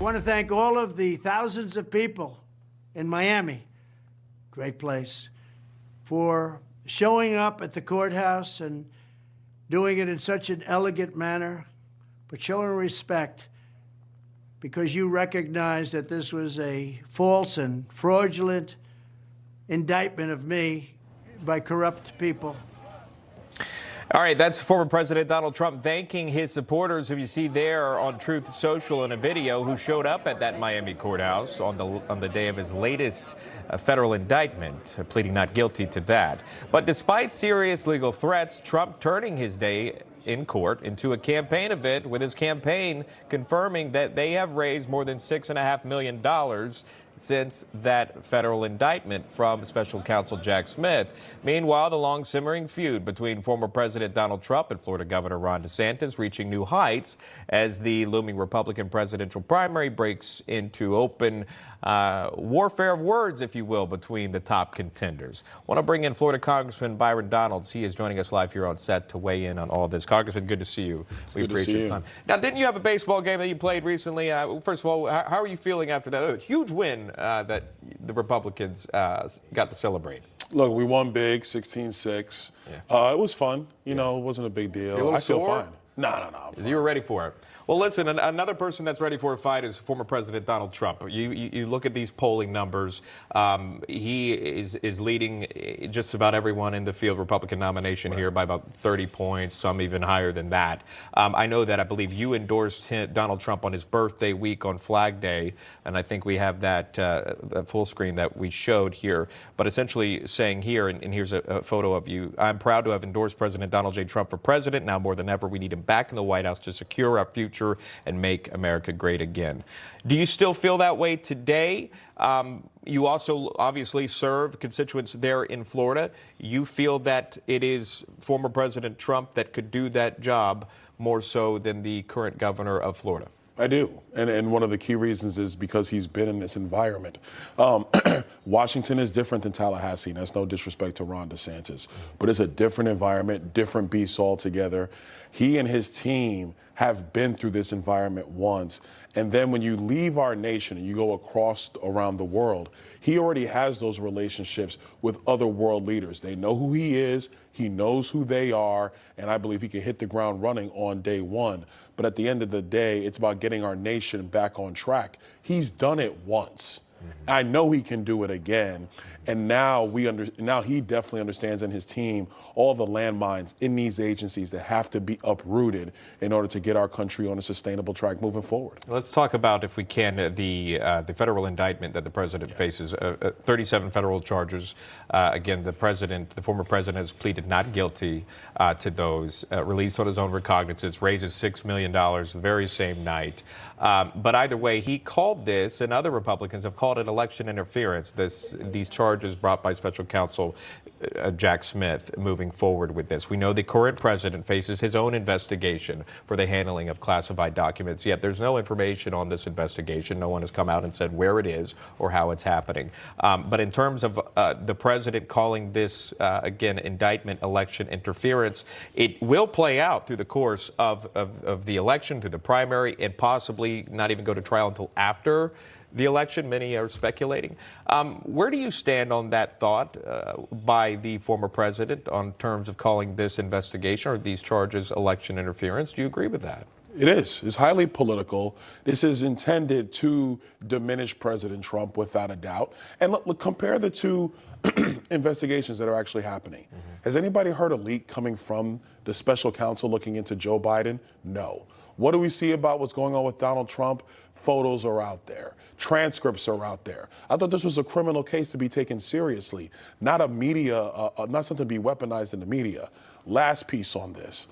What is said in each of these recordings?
want to thank all of the thousands of people in Miami, great place, for showing up at the courthouse and doing it in such an elegant manner, but showing respect because you recognize that this was a false and fraudulent indictment of me by corrupt people. All right, that's former President Donald Trump thanking his supporters, who you see there on Truth Social in a video, who showed up at that Miami courthouse on the day of his latest federal indictment, pleading not guilty to that. But despite serious legal threats, Trump turning his day in court into a campaign event, with his campaign confirming that they have raised more than $6.5 million since that federal indictment from special counsel Jack Smith. Meanwhile, the long simmering feud between former President Donald Trump and Florida Governor Ron DeSantis reaching new heights as the looming Republican presidential primary breaks into open warfare of words, if you will, between the top contenders. I want to bring in Florida Congressman Byron Donalds. He is joining us live here on set to weigh in on all this. Congressman, good to see you. We appreciate your time. Now, didn't you have a baseball game that you played recently? First of all, how are you feeling after that? A huge win that the Republicans got to celebrate. Look, we won big, 16-6. Yeah. It was fun. You know, it wasn't a big deal. I feel fine. No. You were ready for it. Well, listen, another person that's ready for a fight is former President Donald Trump. You look at these polling numbers. He is leading just about everyone in the field Republican nomination here by about 30 points, some even higher than that. I know that I believe you endorsed Donald Trump on his birthday week on Flag Day, and I think we have that full screen that we showed here. But essentially saying here, and here's a photo of you, I'm proud to have endorsed President Donald J. Trump for president. Now more than ever, we need him back in the White House to secure our future and make America great again. Do you still feel that way today? You also obviously serve constituents there in Florida. You feel that it is former President Trump that could do that job more so than the current governor of Florida? I do. And one of the key reasons is because he's been in this environment. Washington is different than Tallahassee, and that's no disrespect to Ron DeSantis. But it's a different environment, different beasts altogether. He and his team have been through this environment once. And then when you leave our nation and you go around the world, he already has those relationships with other world leaders. They know who he is, he knows who they are, and I believe he can hit the ground running on day one. But at the end of the day, it's about getting our nation back on track. He's done it once. I know he can do it again. And now now he definitely understands, and his team, all the landmines in these agencies that have to be uprooted in order to get our country on a sustainable track moving forward. Let's talk about, if we can, the federal indictment that the president faces. 37 federal charges. Again, the former president has pleaded not guilty to those. Released on his own recognizance, raises $6 million the very same night. But either way, he called this, and other Republicans have called it election interference. These charges brought by special counsel Jack Smith moving forward with this. We know the current president faces his own investigation for the handling of classified documents, yet there's no information on this investigation. No one has come out and said where it is or how it's happening. But in terms of the president calling this, again, indictment election interference, it will play out through the course of the election, through the primary, and possibly not even go to trial until after the election. Many are speculating. Where do you stand on that thought by the former president on terms of calling this investigation or these charges election interference? Do you agree with that? It is. It's highly political. This is intended to diminish President Trump without a doubt. And look, compare the two investigations that are actually happening. Has anybody heard a leak coming from the special counsel looking into Joe Biden? No. What do we see about what's going on with Donald Trump? Photos are out there. Transcripts are out there. I thought this was a criminal case to be taken seriously, not a media, not something to be weaponized in the media. Last piece on this.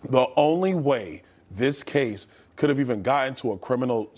The only way this case could have even gotten to a criminal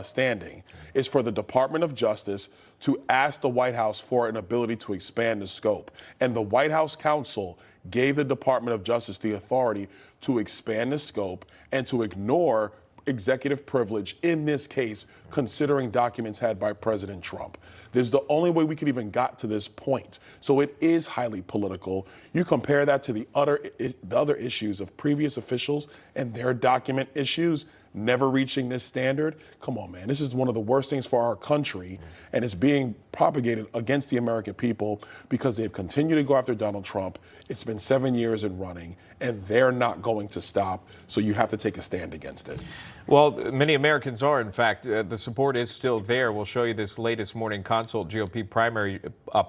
standing is for the Department of Justice to ask the White House for an ability to expand the scope. And the White House counsel gave the Department of Justice the authority to expand the scope and to ignore executive privilege in this case, considering documents had by President Trump. This is the only way we could even got to this point. So it is highly political. You compare that to the other issues of previous officials and their document issues, never reaching this standard. Come on, man. This is one of the worst things for our country, and it's being propagated against the American people because they've continued to go after Donald Trump. It's been 7 years in running, and they're not going to stop, so you have to take a stand against it. Well, many Americans are. In fact, the support is still there. We'll show you this latest Morning Consult GOP primary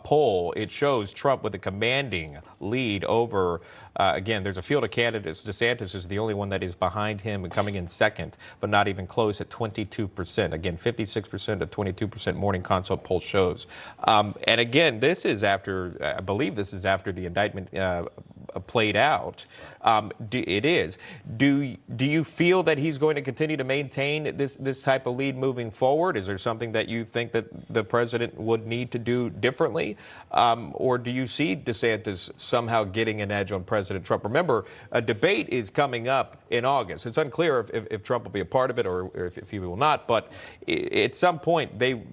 poll. It shows Trump with a commanding lead over, again, there's a field of candidates. DeSantis is the only one that is behind him and coming in second, but not even close at 22%. Again, 56% of 22% Morning Consult poll shows. And again, this is after, I believe this is after the indictment played out. It is. Do you feel that he's going to continue to maintain this type of lead moving forward? Is there something that you think that the president would need to do differently? Or do you see DeSantis somehow getting an edge on President Trump? Remember, a debate is coming up in August. It's unclear if Trump will be a part of it or if he will not, but at some point they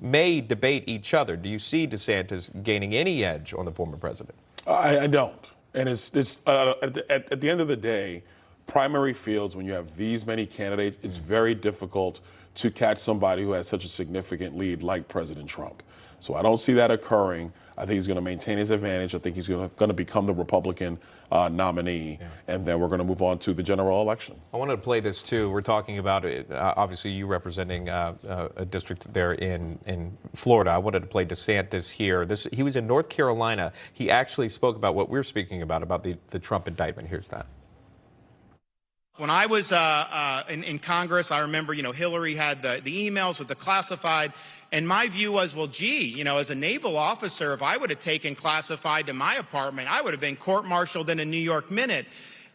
may debate each other. Do you see DeSantis gaining any edge on the former president? I don't. And it's at the end of the day, primary fields, when you have these many candidates, it's very difficult to catch somebody who has such a significant lead like President Trump. So I don't see that occurring. I think he's going to maintain his advantage. I think he's going to become the Republican nominee, and then we're going to move on to the general election. I wanted to play this too. We're talking about it. Obviously, you representing a district there in Florida. I wanted to play DeSantis here. He was in North Carolina. He actually spoke about what we're speaking about the Trump indictment. Here's that. When I was in Congress, I remember, Hillary had the emails with the classified, and my view was, well, gee, as a naval officer, if I would have taken classified to my apartment, I would have been court-martialed in a New York minute.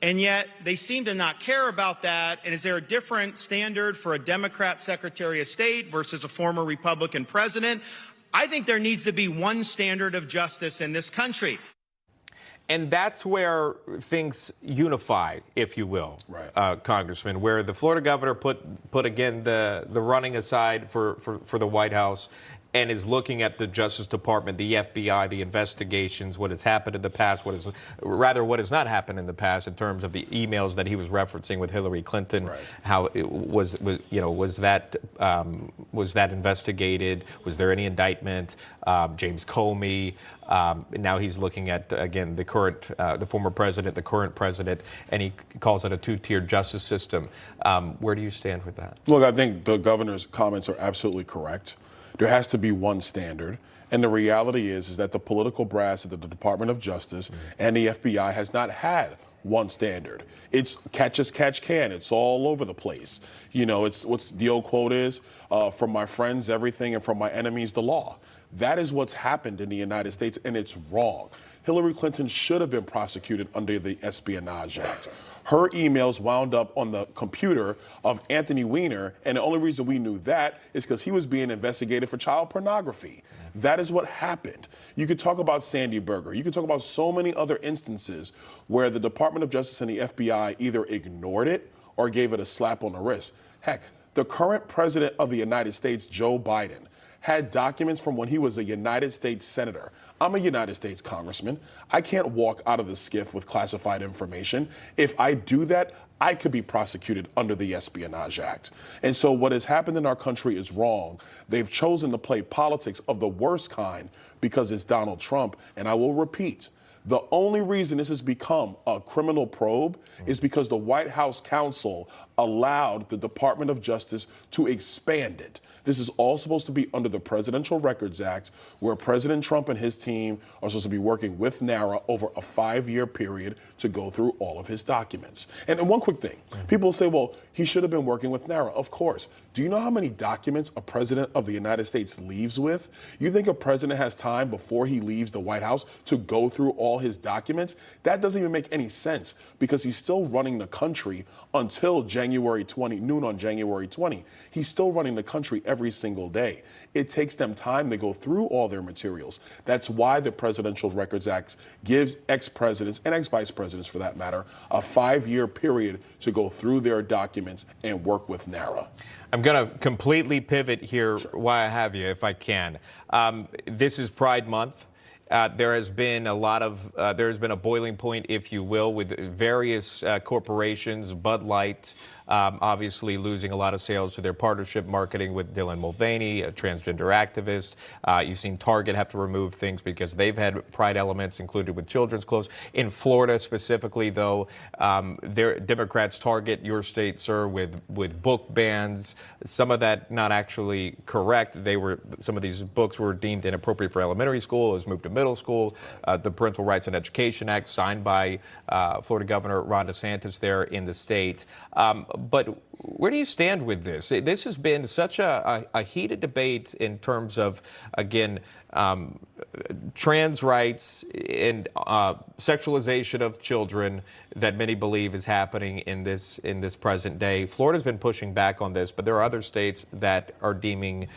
And yet they seem to not care about that. And is there a different standard for a Democrat Secretary of State versus a former Republican president? I think there needs to be one standard of justice in this country. And that's where things unify, if you will, right. Congressman, where the Florida governor put again the running aside for the White House and is looking at the Justice Department, the FBI, the investigations, what has happened in the past, what has not happened in the past in terms of the emails that he was referencing with Hillary Clinton. Right. How it was that investigated? Was there any indictment? James Comey. Now he's looking at, again, the former president, the current president, and he calls it a two-tiered justice system. Where do you stand with that? Look, I think the governor's comments are absolutely correct. There has to be one standard. And the reality is that the political brass at the Department of Justice and the FBI has not had one standard. It's catch as catch can. It's all over the place. It's what's the old quote is, from my friends, everything, and from my enemies, the law. That is what's happened in the United States, and it's wrong. Hillary Clinton should have been prosecuted under the Espionage Act. Her emails wound up on the computer of Anthony Weiner, and the only reason we knew that is because he was being investigated for child pornography. That is what happened. You could talk about Sandy Berger. You could talk about so many other instances where the Department of Justice and the FBI either ignored it or gave it a slap on the wrist. Heck, the current president of the United States, Joe Biden, had documents from when he was a United States senator. I'm a United States congressman. I can't walk out of the skiff with classified information. If I do that, I could be prosecuted under the Espionage Act. And so what has happened in our country is wrong. They've chosen to play politics of the worst kind because it's Donald Trump. And I will repeat, the only reason this has become a criminal probe is because the White House counsel allowed the Department of Justice to expand it. This is all supposed to be under the Presidential Records Act, where President Trump and his team are supposed to be working with NARA over a 5-year period to go through all of his documents. And one quick thing, people say, well, he should have been working with NARA. Of course. Do you know how many documents a president of the United States leaves with? You think a president has time before he leaves the White House to go through all his documents? That doesn't even make any sense because he's still running the country until noon on January 20. He's still running the country every single day. It takes them time to go through all their materials. That's why the Presidential Records Act gives ex-presidents and ex-vice presidents, for that matter, a 5-year period to go through their documents and work with NARA. I'm going to completely pivot here while I have you, if I can. This is Pride Month. There has been a boiling point, if you will, with various corporations, Bud Light, obviously losing a lot of sales to their partnership marketing with Dylan Mulvaney, a transgender activist. You've seen Target have to remove things because they've had pride elements included with children's clothes. In Florida specifically, though, their Democrats target your state, sir, with book bans. Some of that not actually correct. Some of these books were deemed inappropriate for elementary school. It was moved to middle school. The Parental Rights and Education Act signed by Florida Governor Ron DeSantis there in the state. But where do you stand with this? This has been such a heated debate in terms of, again, trans rights and sexualization of children that many believe is happening in this present day. Florida's been pushing back on this, but there are other states that are deeming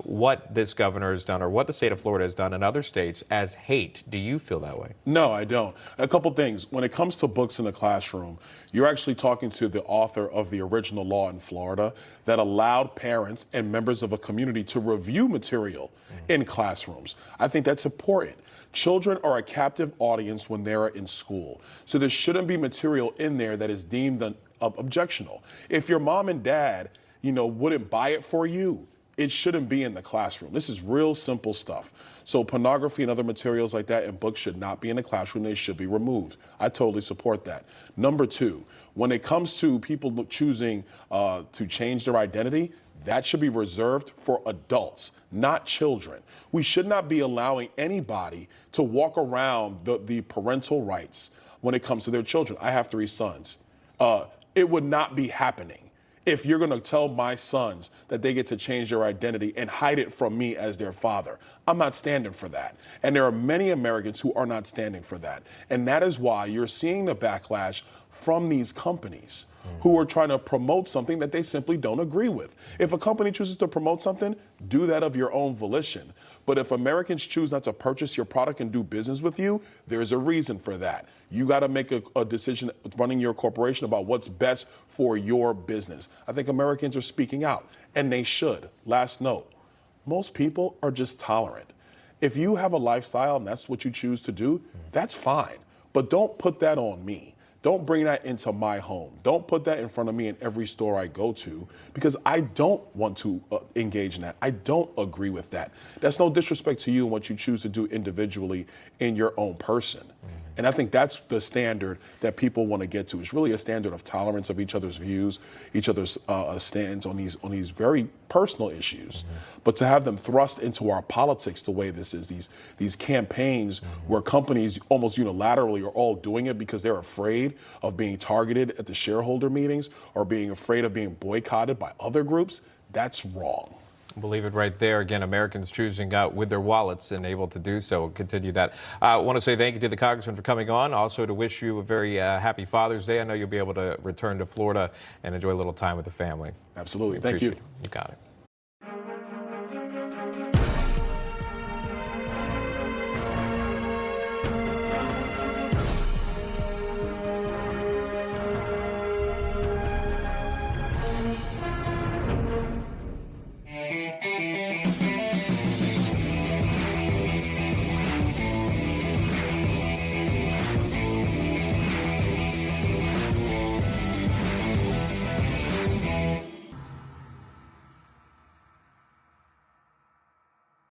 what this governor has done or what the state of Florida has done in other states as hate. Do you feel that way? No, I don't. A couple things. When it comes to books in the classroom, you're actually talking to the author of the original law in Florida that allowed parents and members of a community to review material in classrooms. I think that's important. Children are a captive audience when they're in school. So there shouldn't be material in there that is deemed objectionable. If your mom and dad, wouldn't buy it for you, it shouldn't be in the classroom. This is real simple stuff. So pornography and other materials like that in books should not be in the classroom. They should be removed. I totally support that. Number two, when it comes to people choosing to change their identity, that should be reserved for adults, not children. We should not be allowing anybody to walk around the parental rights when it comes to their children. I have 3 sons. It would not be happening if you're going to tell my sons that they get to change their identity and hide it from me as their father. I'm not standing for that. And there are many Americans who are not standing for that. And that is why you're seeing the backlash from these companies who are trying to promote something that they simply don't agree with. If a company chooses to promote something, do that of your own volition. But if Americans choose not to purchase your product and do business with you, there's a reason for that. You got to make a decision running your corporation about what's best for your business. I think Americans are speaking out, and they should. Last note, most people are just tolerant. If you have a lifestyle and that's what you choose to do, that's fine. But don't put that on me. Don't bring that into my home. Don't put that in front of me in every store I go to, because I don't want to engage in that. I don't agree with that. That's no disrespect to you and what you choose to do individually in your own person. And I think that's the standard that people want to get to. It's really a standard of tolerance of each other's views, each other's stands on these very personal issues. But to have them thrust into our politics the way this is, these campaigns where companies almost unilaterally are all doing it because they're afraid of being targeted at the shareholder meetings or being afraid of being boycotted by other groups, that's wrong. We'll leave it right there. Again, Americans choosing out with their wallets and able to do so. We'll continue that. I want to say thank you to the Congressman for coming on. Also to wish you a very happy Father's Day. I know you'll be able to return to Florida and enjoy a little time with the family. Absolutely. Thank you. You got it.